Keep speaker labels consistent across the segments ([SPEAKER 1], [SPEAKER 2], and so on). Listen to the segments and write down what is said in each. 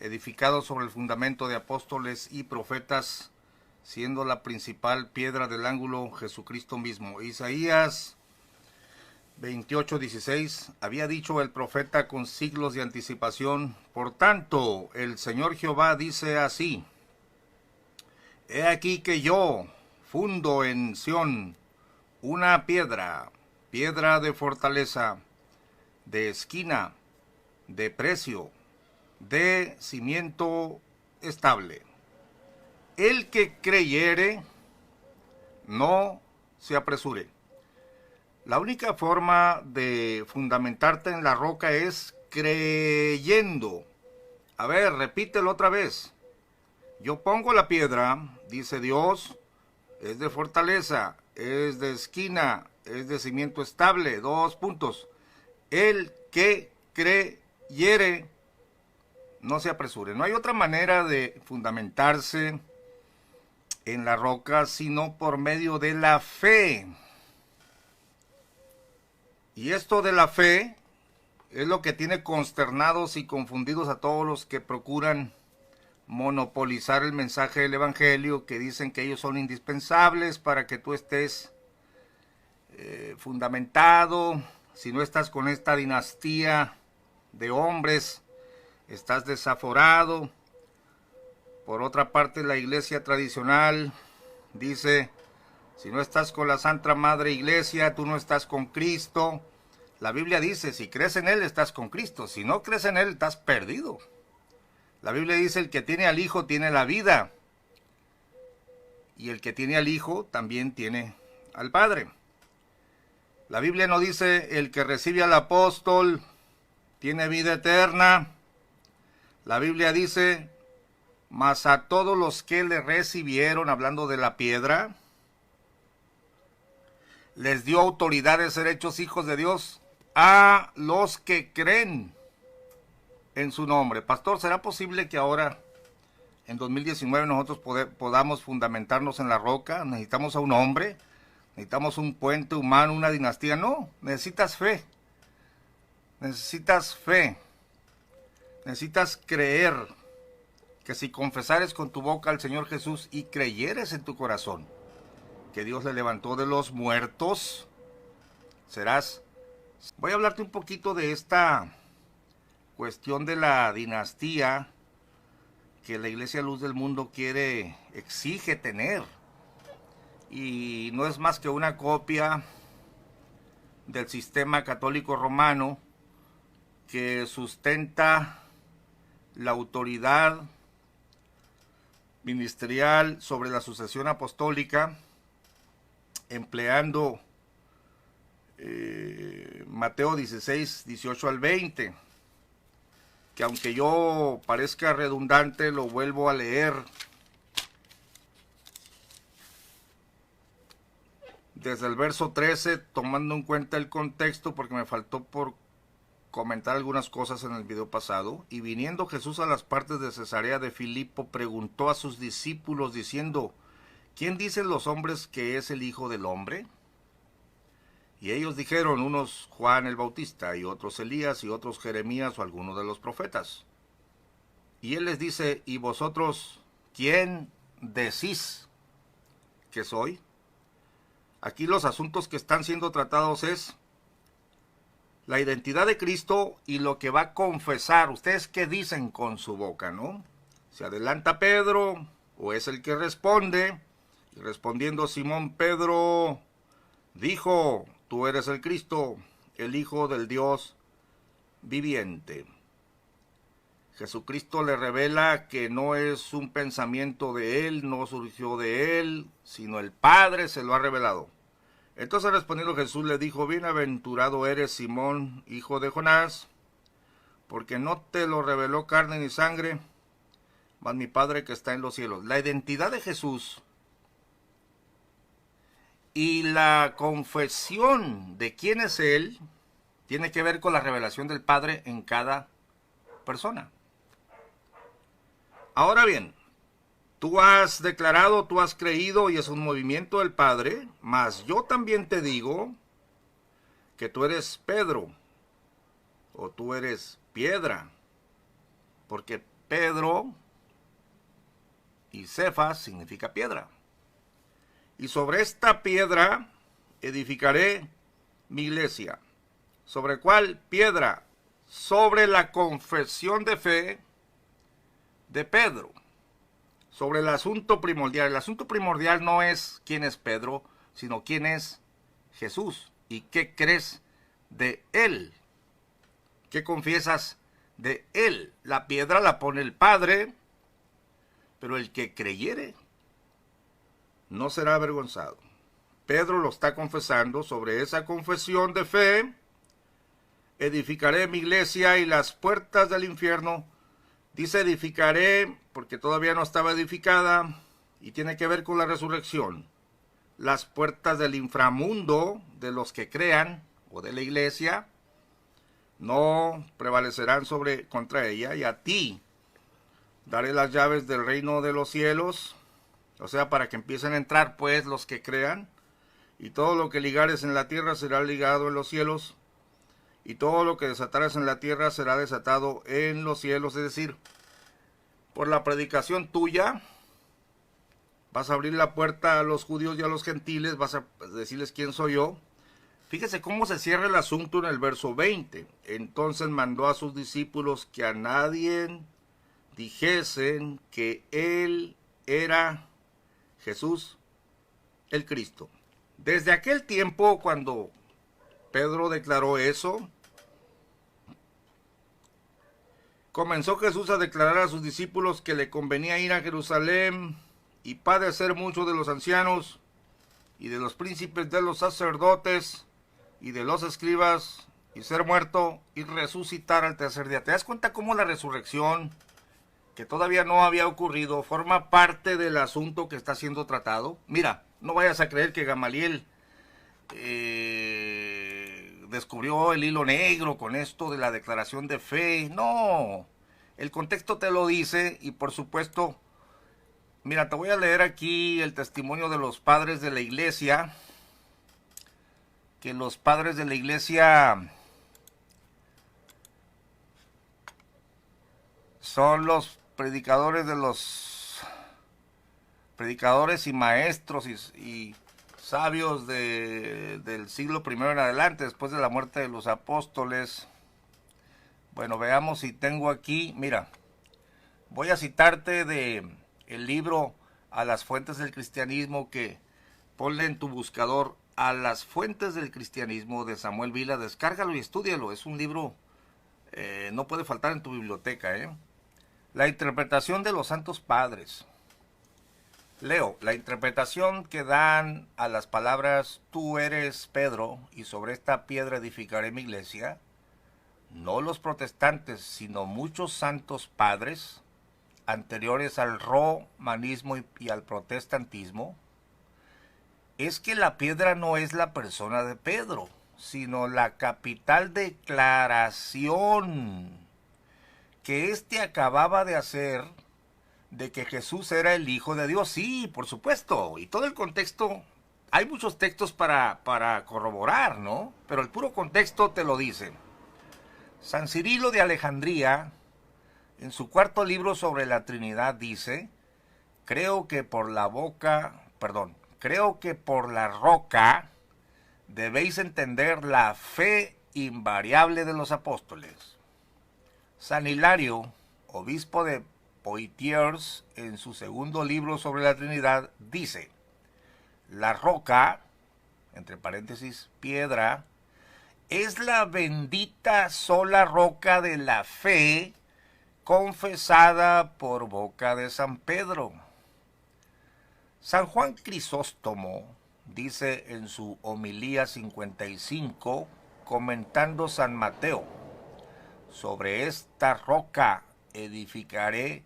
[SPEAKER 1] edificado sobre el fundamento de apóstoles y profetas, siendo la principal piedra del ángulo Jesucristo mismo. Isaías 28:16, había dicho el profeta con siglos de anticipación: por tanto, el Señor Jehová dice así: he aquí que yo fundo en Sión una piedra, piedra de fortaleza, de esquina, de precio, de cimiento estable. El que creyere, no se apresure. La única forma de fundamentarte en la roca es creyendo. A ver, repítelo otra vez. Yo pongo la piedra, dice Dios, es de fortaleza, es de esquina, es de cimiento estable. 2 puntos. El que creyere, no se apresure. No hay otra manera de fundamentarse en la roca sino por medio de la fe. Y esto de la fe es lo que tiene consternados y confundidos a todos los que procuran monopolizar el mensaje del Evangelio, que dicen que ellos son indispensables para que tú estés fundamentado. Si no estás con esta dinastía de hombres, estás desaforado. Por otra parte, la iglesia tradicional dice: si no estás con la Santa Madre Iglesia, tú no estás con Cristo. La Biblia dice: si crees en Él, estás con Cristo. Si no crees en Él, estás perdido. La Biblia dice: el que tiene al Hijo tiene la vida. Y el que tiene al Hijo también tiene al Padre. La Biblia no dice: el que recibe al apóstol tiene vida eterna. La Biblia dice: mas a todos los que le recibieron, hablando de la piedra, les dio autoridad de ser hechos hijos de Dios, a los que creen en su nombre. Pastor, ¿será posible que ahora, en 2019, nosotros podamos fundamentarnos en la roca? ¿Necesitamos a un hombre? ¿Necesitamos un puente humano, una dinastía? No, necesitas fe. Necesitas fe. Necesitas creer que si confesares con tu boca al Señor Jesús y creyeres en tu corazón que Dios le levantó de los muertos, serás. Voy a hablarte un poquito de esta cuestión de la dinastía que la Iglesia Luz del Mundo exige tener. Y no es más que una copia del sistema católico romano que sustenta la autoridad ministerial sobre la sucesión apostólica, empleando Mateo 16, 18 al 20, que aunque yo parezca redundante, lo vuelvo a leer desde el verso 13, tomando en cuenta el contexto, porque me faltó por comentar algunas cosas en el video pasado. Y viniendo Jesús a las partes de Cesarea de Filipo, preguntó a sus discípulos diciendo: ¿quién dicen los hombres que es el Hijo del Hombre? Y ellos dijeron: unos Juan el Bautista, y otros Elías, y otros Jeremías o alguno de los profetas. Y él les dice: ¿y vosotros quién decís que soy? Aquí los asuntos que están siendo tratados es la identidad de Cristo y lo que va a confesar. ¿Ustedes qué dicen con su boca, no? ¿Se adelanta Pedro o es el que responde? Y respondiendo Simón Pedro dijo: tú eres el Cristo, el Hijo del Dios viviente. Jesucristo le revela que no es un pensamiento de él, no surgió de él, sino el Padre se lo ha revelado. Entonces respondiendo Jesús le dijo: bienaventurado eres, Simón, hijo de Jonás, porque no te lo reveló carne ni sangre, mas mi Padre que está en los cielos. La identidad de Jesús y la confesión de quién es Él tiene que ver con la revelación del Padre en cada persona. Ahora bien, tú has declarado, tú has creído y es un movimiento del Padre, mas yo también te digo que tú eres Pedro o tú eres piedra, porque Pedro, y Cefas significa piedra. Y sobre esta piedra edificaré mi iglesia. ¿Sobre cuál piedra? Sobre la confesión de fe de Pedro. Sobre el asunto primordial. El asunto primordial no es quién es Pedro, sino quién es Jesús. ¿Y qué crees de él? ¿Qué confiesas de él? La piedra la pone el Padre, pero el que creyere no será avergonzado. Pedro lo está confesando. Sobre esa confesión de fe edificaré mi iglesia, y las puertas del infierno, dice edificaré porque todavía no estaba edificada, y tiene que ver con la resurrección. Las puertas del inframundo, de los que crean, o de la iglesia, no prevalecerán contra ella, y a ti daré las llaves del reino de los cielos. O sea, para que empiecen a entrar pues los que crean, y todo lo que ligares en la tierra será ligado en los cielos, y todo lo que desatares en la tierra será desatado en los cielos. Es decir, por la predicación tuya vas a abrir la puerta a los judíos y a los gentiles, vas a decirles quién soy yo. Fíjese cómo se cierra el asunto en el verso 20. Entonces mandó a sus discípulos que a nadie dijesen que él era Jesús el Cristo. Desde aquel tiempo, cuando Pedro declaró eso, comenzó Jesús a declarar a sus discípulos que le convenía ir a Jerusalén y padecer mucho de los ancianos y de los príncipes de los sacerdotes y de los escribas, y ser muerto y resucitar al tercer día. ¿Te das cuenta cómo la resurrección, que todavía no había ocurrido, forma parte del asunto que está siendo tratado? Mira, no vayas a creer que Gamaliel descubrió el hilo negro con esto de la declaración de fe. No, el contexto te lo dice, y por supuesto, mira, te voy a leer aquí el testimonio de los padres de la iglesia, que los padres de la iglesia son los predicadores de los predicadores y maestros y sabios del siglo I en adelante, después de la muerte de los apóstoles. Bueno, veamos si tengo aquí, mira, voy a citarte de el libro A las fuentes del cristianismo, que ponle en tu buscador A las fuentes del cristianismo, de Samuel Vila. Descárgalo y estúdialo, es un libro, no puede faltar en tu biblioteca. La interpretación de los santos padres. Leo, la interpretación que dan a las palabras tú eres Pedro y sobre esta piedra edificaré mi iglesia, no los protestantes, sino muchos santos padres anteriores al romanismo y al protestantismo, es que la piedra no es la persona de Pedro, sino la capital declaración que éste acababa de hacer de que Jesús era el Hijo de Dios. Sí, por supuesto, y todo el contexto, hay muchos textos para corroborar, ¿no? Pero el puro contexto te lo dice. San Cirilo de Alejandría, en su cuarto libro sobre la Trinidad, dice: creo que por la roca debéis entender la fe invariable de los apóstoles. San Hilario, obispo de Poitiers, en su segundo libro sobre la Trinidad, dice: la roca, entre paréntesis, piedra, es la bendita sola roca de la fe confesada por boca de San Pedro. San Juan Crisóstomo dice en su homilía 55, comentando San Mateo: sobre esta roca edificaré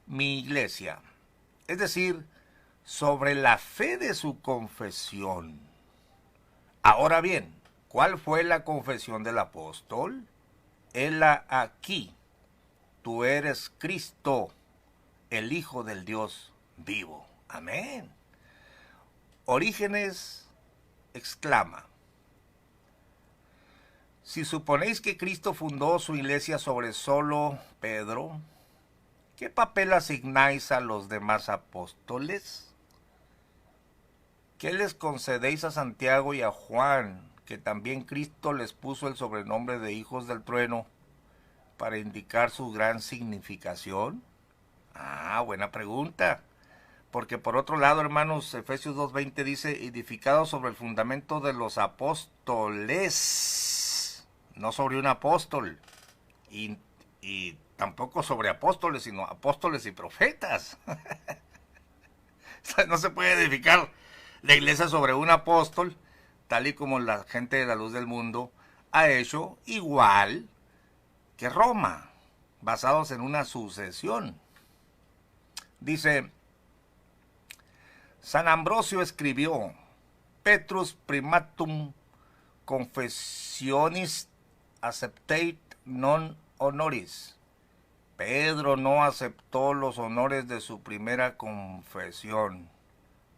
[SPEAKER 1] mi iglesia. Es decir, sobre la fe de su confesión. Ahora bien, ¿cuál fue la confesión del apóstol? Hela aquí: tú eres Cristo, el Hijo del Dios vivo. Amén. Orígenes exclama: si suponéis que Cristo fundó su iglesia sobre solo Pedro, ¿qué papel asignáis a los demás apóstoles? ¿Qué les concedéis a Santiago y a Juan, que también Cristo les puso el sobrenombre de hijos del trueno para indicar su gran significación? Ah, buena pregunta. Porque por otro lado, hermanos, Efesios 2:20 dice, edificado sobre el fundamento de los apóstoles, no sobre un apóstol, y tampoco sobre apóstoles, sino apóstoles y profetas. O sea, no se puede edificar la iglesia sobre un apóstol, tal y como la gente de la luz del mundo ha hecho, igual que Roma, basados en una sucesión. Dice, San Ambrosio escribió, Petrus primatum confessionis accepteit non honoris. Pedro no aceptó los honores de su primera confesión.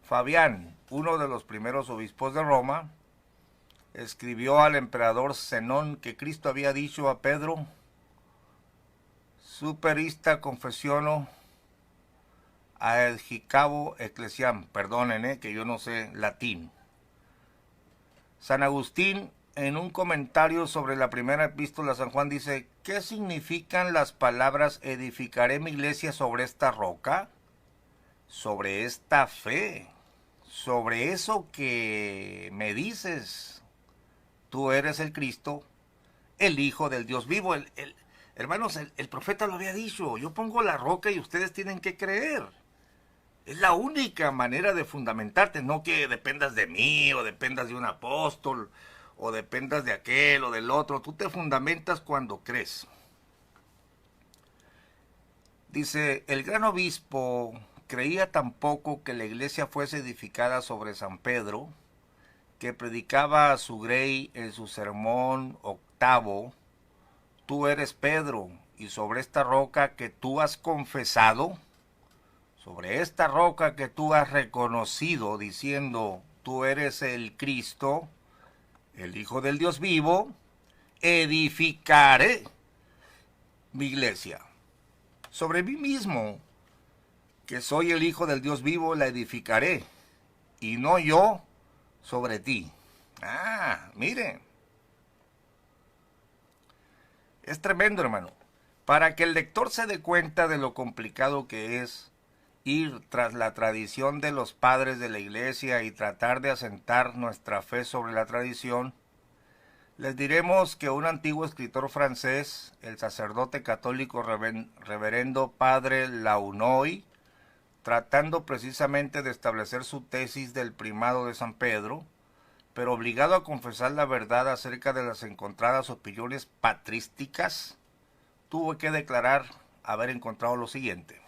[SPEAKER 1] Fabián, uno de los primeros obispos de Roma, escribió al emperador Zenón que Cristo había dicho a Pedro, superista confessiono adjicabo ecclesiam, perdonen, que yo no sé latín. San Agustín, en un comentario sobre la primera epístola a San Juan, dice, ¿qué significan las palabras edificaré mi iglesia sobre esta roca? Sobre esta fe, sobre eso que me dices, tú eres el Cristo, el Hijo del Dios vivo. Hermanos, el profeta lo había dicho, yo pongo la roca y ustedes tienen que creer. Es la única manera de fundamentarte, no que dependas de mí, o dependas de un apóstol, o dependas de aquel o del otro. Tú te fundamentas cuando crees. Dice, el gran obispo creía tampoco que la iglesia fuese edificada sobre San Pedro, que predicaba a su grey en su sermón octavo, tú eres Pedro, y sobre esta roca que tú has confesado, sobre esta roca que tú has reconocido, diciendo, tú eres el Cristo, el Hijo del Dios vivo, edificaré mi iglesia. Sobre mí mismo, que soy el Hijo del Dios vivo, la edificaré, y no yo sobre ti. Ah, mire. Es tremendo, hermano. Para que el lector se dé cuenta de lo complicado que es ir tras la tradición de los padres de la iglesia y tratar de asentar nuestra fe sobre la tradición, les diremos que un antiguo escritor francés, el sacerdote católico reverendo padre Launoy, tratando precisamente de establecer su tesis del primado de San Pedro, pero obligado a confesar la verdad acerca de las encontradas opiniones patrísticas, tuvo que declarar haber encontrado lo siguiente.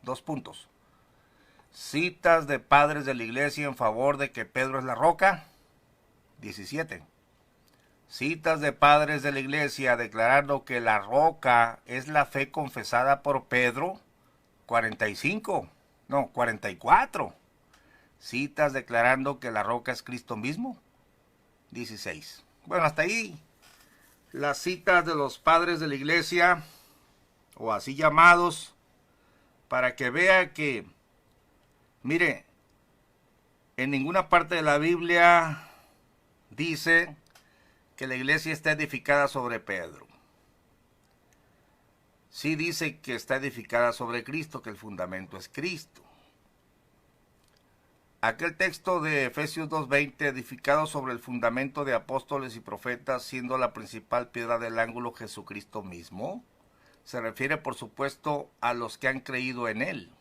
[SPEAKER 1] 2 puntos. Citas de padres de la iglesia en favor de que Pedro es la roca. 17. Citas de padres de la iglesia declarando que la roca es la fe confesada por Pedro. 45. No, 44. Citas declarando que la roca es Cristo mismo. 16. Bueno, hasta ahí las citas de los padres de la iglesia, o así llamados, para que vea que, mire, en ninguna parte de la Biblia dice que la iglesia está edificada sobre Pedro. Sí dice que está edificada sobre Cristo, que el fundamento es Cristo. Aquel texto de Efesios 2:20, edificado sobre el fundamento de apóstoles y profetas, siendo la principal piedra del ángulo Jesucristo mismo, se refiere por supuesto a los que han creído en él.